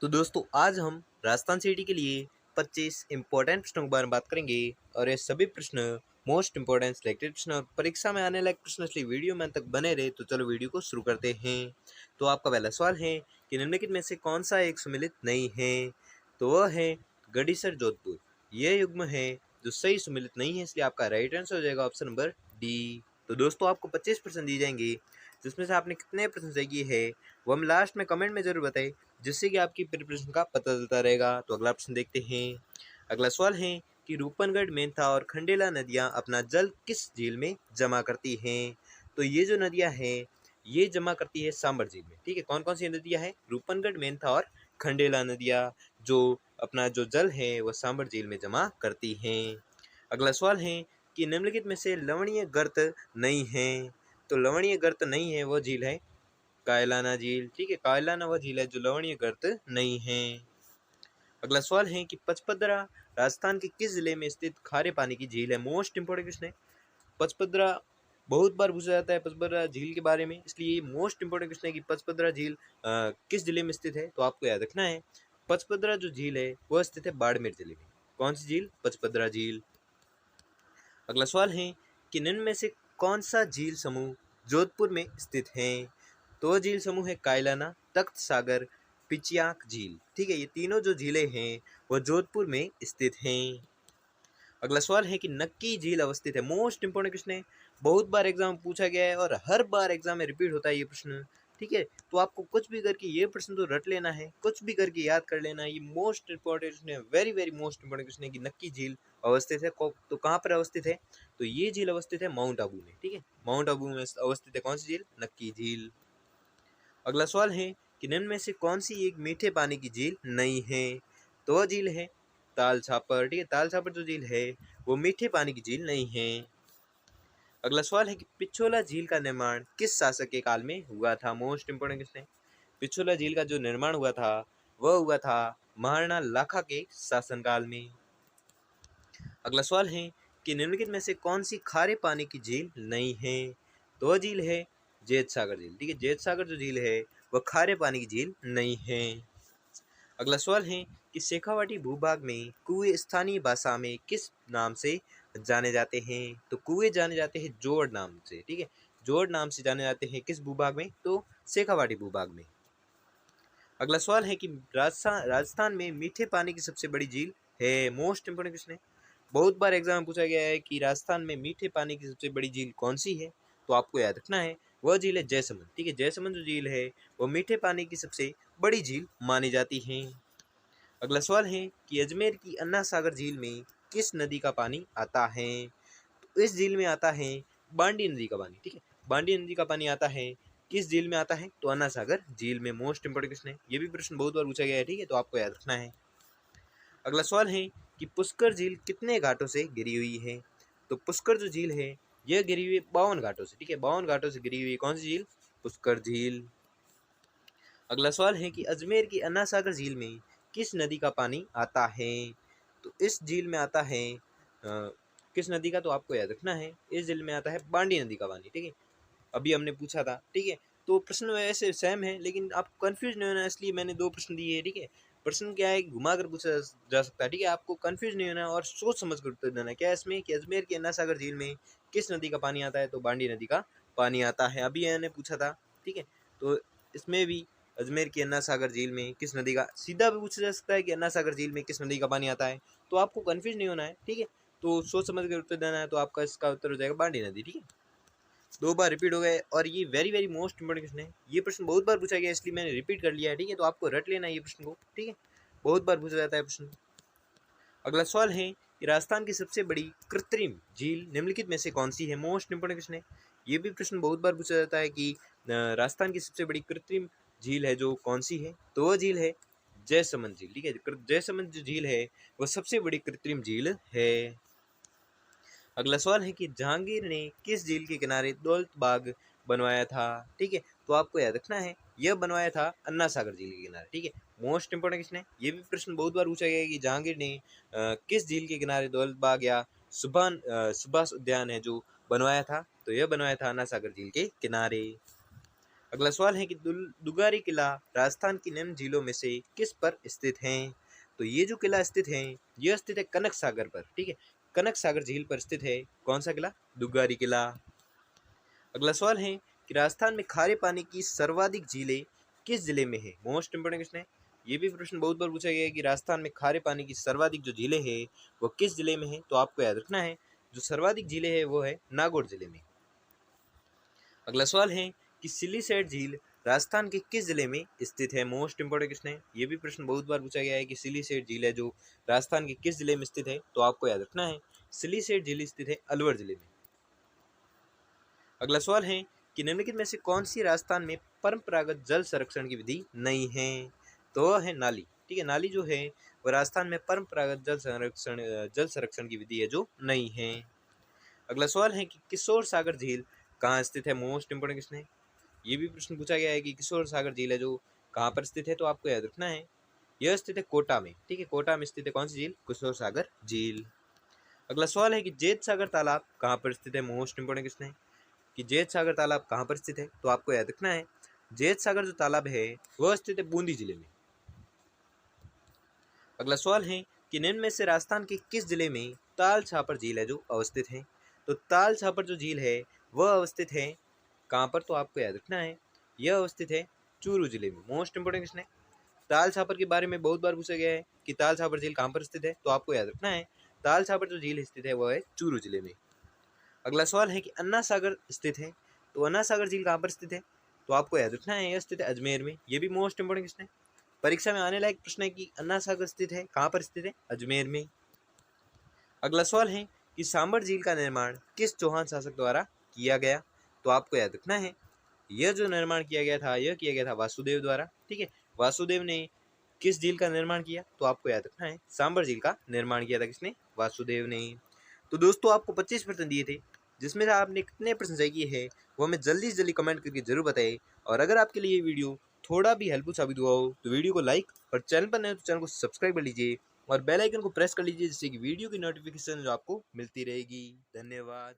तो दोस्तों आज हम राजस्थान सिटी के लिए 25 इम्पोर्टेंट प्रश्नों के बारे में बात करेंगे और ये सभी प्रश्न मोस्ट इम्पोर्टेंट सिलेक्टेड प्रश्न और परीक्षा में आने लायक प्रश्न, इसलिए वीडियो में अंत तक बने रहे। तो चलो वीडियो को शुरू करते हैं। तो आपका पहला सवाल है कि निम्नलिखित में से कौन सा एक सम्मिलित नहीं है। तो वह है गढ़ीसर जोधपुर। यह युग्म है जो सही सम्मिलित नहीं है, इसलिए आपका राइट आंसर हो जाएगा ऑप्शन नंबर डी। तो दोस्तों आपको 25% दिए जाएंगे, जिसमें से आपने कितने प्रश्न सही किए हैं वो हम लास्ट में कमेंट में जरूर बताएं, जिससे कि आपकी प्रिपरेशन का पता चलता रहेगा। तो अगला प्रश्न देखते हैं। अगला सवाल है कि रूपनगढ़, मेंथा और खंडेला नदियां अपना जल किस झील में जमा करती हैं। तो ये जो नदियां हैं ये जमा करती है सांबर झील में। ठीक है, कौन कौन सी नदियां हैं? रूपनगढ़, मेंथा और खंडेला नदियां जो अपना जो जल है वह सांबर झील में जमा करती हैं। अगला सवाल है कि निम्नलिखित में से लवणीय गर्त नहीं है। तो लवणीय गर्त नहीं है वह झील है कायलाना झील। ठीक है, कायलाना वह झील है जो लवणीय गर्त नहीं है। अगला सवाल है कि पचपदरा राजस्थान के किस जिले में स्थित खारे पानी की झील है। मोस्ट इंपोर्टेंट क्वेश्चन है। पचपदरा बहुत बार पूछा जाता है पचपदरा झील के बारे में, इसलिए ये मोस्ट इंपोर्टेंट क्वेश्चन है कि पचपदरा झील किस जिले में स्थित है। तो आपको याद रखना है पचपदरा जो झील है वह स्थित है बाड़मेर जिले में। कौन सी झील? पचपदरा झील। अगला सवाल है कि निम्न में से कौन सा झील समूह जोधपुर में स्थित है। तो झील समूह है कायलाना, तख्त सागर, पिचियाक झील। ठीक है, ये तीनों जो झीलें हैं वह जोधपुर में स्थित हैं। अगला सवाल है कि नक्की झील अवस्थित है। मोस्ट इंपोर्टेंट क्वेश्चन है, बहुत बार एग्जाम में पूछा गया है और हर बार एग्जाम में रिपीट होता है ये प्रश्न। ठीक है, तो आपको कुछ भी करके ये प्रश्न तो रट लेना है, कुछ भी करके याद कर लेना है। ये मोस्ट इंपॉर्टेंट क्वेश्चन है, very very most important question है कि नक्की झील अवस्थित है। तो कहाँ पर अवस्थित है? तो ये झील अवस्थित है माउंट आबू में। ठीक है, माउंट आबू में अवस्थित है कौन सी झील? नक्की झील। अगला सवाल है कि निम्न में से कौन सी एक मीठे पानी की झील नहीं है। तो वह झील है ताल छापर। ठीक है, ताल छापर जो झील है वो मीठे पानी की झील नहीं है। अगला सवाल है कि पिछोला झील का निर्माण किस शासक के काल में हुआ था। मोस्ट इंपोर्टेंट क्वेश्चन है। पिछोला झील का जो निर्माण हुआ था वह हुआ था महाराणा लाखा के शासनकाल में। अगला सवाल है कि निम्नलिखित में से कौन सी खारे पानी की झील नहीं है। तो वह झील है जैत सागर झील। ठीक है, जैत सागर जो झील है वह खारे पानी की झील नहीं है। अगला सवाल है कि शेखावाटी भूभाग में कुएं स्थानीय भाषा में किस नाम से जाने जाते हैं। तो कुएं जाने जाते हैं जोड़ नाम से। ठीक है, जोड़ नाम से जाने जाते हैं किस भूभाग में? तो शेखावाटी भूभाग में। अगला सवाल है कि राजस्थान में मीठे पानी की सबसे बड़ी झील है। मोस्ट इंपोर्टेंट क्वेश्चन है, बहुत बार एग्जाम में पूछा गया है कि राजस्थान में मीठे पानी की सबसे बड़ी झील कौन सी है। तो आपको याद रखना है वह झील है जयसमंद। ठीक है, जयसमंद जो झील है वो मीठे पानी की सबसे बड़ी झील मानी जाती है। अगला सवाल है कि अजमेर की अन्ना सागर झील में किस नदी का पानी आता है। तो इस झील में आता है बांडी नदी का पानी। ठीक है, बांडी नदी का पानी आता है किस झील में आता है? तो अन्ना सागर झील में। मोस्ट इंपोर्टेंट क्वेश्चन है, ये भी प्रश्न बहुत बार पूछा गया है। ठीक है, तो आपको याद रखना है। अगला सवाल है कि पुष्कर झील कितने घाटों से घिरी हुई है। तो पुष्कर जो झील है यह घिरी हुई है 52 घाटों से। ठीक है, 52 घाटों से घिरी हुई कौन सी झील? पुष्कर झील। अगला सवाल है कि अजमेर की अन्ना सागर झील में किस नदी का पानी आता है। तो इस झील में आता है किस नदी का? तो आपको याद रखना है इस झील में आता है बांडी नदी का पानी। ठीक है, अभी हमने पूछा था। ठीक है, तो प्रश्न वैसे सेम है लेकिन आपको कंफ्यूज नहीं होना, इसलिए मैंने दो प्रश्न दिए हैं। ठीक है, प्रश्न क्या है घुमा कर पूछा जा सकता है। ठीक है, आपको कंफ्यूज नहीं होना और सोच समझ कर उत्तर देना है। क्या इसमें कि अजमेर के अन्ना सागर झील में किस नदी का पानी आता है? तो बांडी नदी का पानी आता है, अभी मैंने पूछा था। ठीक है, तो इसमें भी अजमेर की अन्ना सागर झील में किस नदी का, सीधा भी पूछा जा सकता है कि अन्ना सागर झील में किस नदी का पानी आता है। तो आपको कंफ्यूज नहीं होना है। ठीक है, तो सोच समझ कर उत्तर देना है। तो आपका इसका उत्तर हो जाएगा बांडी नदी। ठीक है, दो बार रिपीट हो गए और ये very very most important question है। ये प्रश्न बहुत बार पूछा गया इसलिए मैंने रिपीट कर लिया है। ठीक है, तो आपको रट लेना है ये प्रश्न को। ठीक है, बहुत बार पूछा जाता है प्रश्न। अगला सवाल है कि राजस्थान की सबसे बड़ी कृत्रिम झील निम्नलिखित में से कौन सी है। मोस्ट इंपोर्टेंट क्वेश्चन है, ये भी प्रश्न बहुत बार पूछा जाता है कि राजस्थान की सबसे बड़ी कृत्रिम झील है जो कौन सी है। तो वह झील है जयसमंद झील। ठीक है, जयसमंद जो झील है वह सबसे बड़ी कृत्रिम झील है। अगला सवाल है कि जहांगीर ने किस झील के किनारे दौलत बाग बनवाया था। ठीक है, तो आपको याद रखना है यह बनवाया था अन्ना सागर झील के किनारे। ठीक है, मोस्ट इंपोर्टेंट क्वेश्चन है, ये भी प्रश्न बहुत बार पूछा गया है कि जहांगीर ने किस झील के किनारे दौलत बाग या सुभाष उद्यान है जो बनवाया था। तो यह बनवाया था अन्ना सागर झील के किनारे। अगला सवाल है कि दुगारी किला राजस्थान की निम्न झीलों में से किस पर स्थित है। तो ये जो किला स्थित है यह स्थित है कनक सागर पर, ठीक है, कनक सागर झील पर स्थित है कौन सा किला, दुगारी किला। अगला सवाल है कि राजस्थान में खारे पानी की सर्वाधिक झीलें किस जिले में है। मोस्ट इंपोर्टेंट क्वेश्चन है, ये भी प्रश्न बहुत बार पूछा गया है कि राजस्थान में खारे पानी की सर्वाधिक जो झीलें हैं वो किस जिले में है। तो आपको याद रखना है जो सर्वाधिक झीलें है वो है नागौर जिले में। अगला सवाल है कि सिलीसेट झील राजस्थान के किस जिले में स्थित है। मोस्ट इंपोर्टेंट क्वेश्चन है, ये भी प्रश्न बहुत बार पूछा गया है कि सिलीसेट झील है जो राजस्थान के किस जिले में स्थित है। तो आपको याद रखना है सिलीसेट झील स्थित है अलवर जिले में। अगला सवाल है कि निम्नलिखित में से कौन सी राजस्थान में परंपरागत जल संरक्षण की विधि नहीं है। तो वह है नाली, ठीक है, नाली जो है वह राजस्थान में परंपरागत जल संरक्षण की विधि है जो नहीं है। अगला सवाल है कि किशोर सागर झील कहाँ स्थित है। मोस्ट इंपोर्टेंट क्वेश्चन है, ये भी प्रश्न पूछा गया है कि किशोर सागर झील है जो कहाँ पर स्थित है। तो आपको याद रखना है यह स्थित है कोटा में, ठीक है, कोटा में स्थित है कौन सी झील, किशोर सागर झील। अगला सवाल है कि जेत सागर तालाब कहाँ पर स्थित है। मोस्ट इंपोर्टेंट क्वेश्चन है कि जेत सागर तालाब कहाँ पर स्थित है। तो आपको याद रखना है जेत सागर जो तालाब है वह स्थित है बूंदी जिले में। अगला सवाल है कि निम्न में से राजस्थान के किस जिले में ताल छापर झील है जो अवस्थित है। तो ताल छापर जो झील है वह अवस्थित है कहाँ पर। तो आपको याद रखना है यह अवस्थित है चूरू जिले में। मोस्ट इंपोर्टेंट क्वेश्चन है, ताल छापर के बारे में बहुत बार पूछा गया है कि ताल छापर झील कहाँ पर स्थित है। तो आपको याद रखना है ताल छापर जो झील स्थित है वह है चूरू जिले में। अगला सवाल है कि अन्ना सागर स्थित है, तो अन्ना सागर झील कहाँ पर स्थित है। तो आपको याद रखना है यह स्थित है अजमेर में। ये भी मोस्ट इंपोर्टेंट क्वेश्चन है, परीक्षा में आने लायक प्रश्न है कि अन्ना सागर स्थित है कहाँ पर स्थित है, अजमेर में। अगला सवाल है कि सांबर झील का निर्माण किस चौहान शासक द्वारा किया गया। तो आपको याद रखना है यह जो निर्माण किया गया था यह किया गया था वासुदेव द्वारा, ठीक है, वासुदेव ने किस झील का निर्माण किया। तो आपको याद रखना है सांबर झील का निर्माण किया था किसने, वासुदेव ने। तो दोस्तों आपको 25 प्रश्न दिए थे जिसमें से आपने कितने प्रश्न सही किए हैं वो हमें जल्दी से जल्दी कमेंट करके जरूर बताएं। और अगर आपके लिए ये वीडियो थोड़ा भी हेल्पफुल साबित हुआ हो तो वीडियो को लाइक और चैनल पर नए तो चैनल को सब्सक्राइब कर लीजिए और बेल आइकन को प्रेस कर लीजिए जिससे कि वीडियो की नोटिफिकेशन जो आपको मिलती रहेगी। धन्यवाद।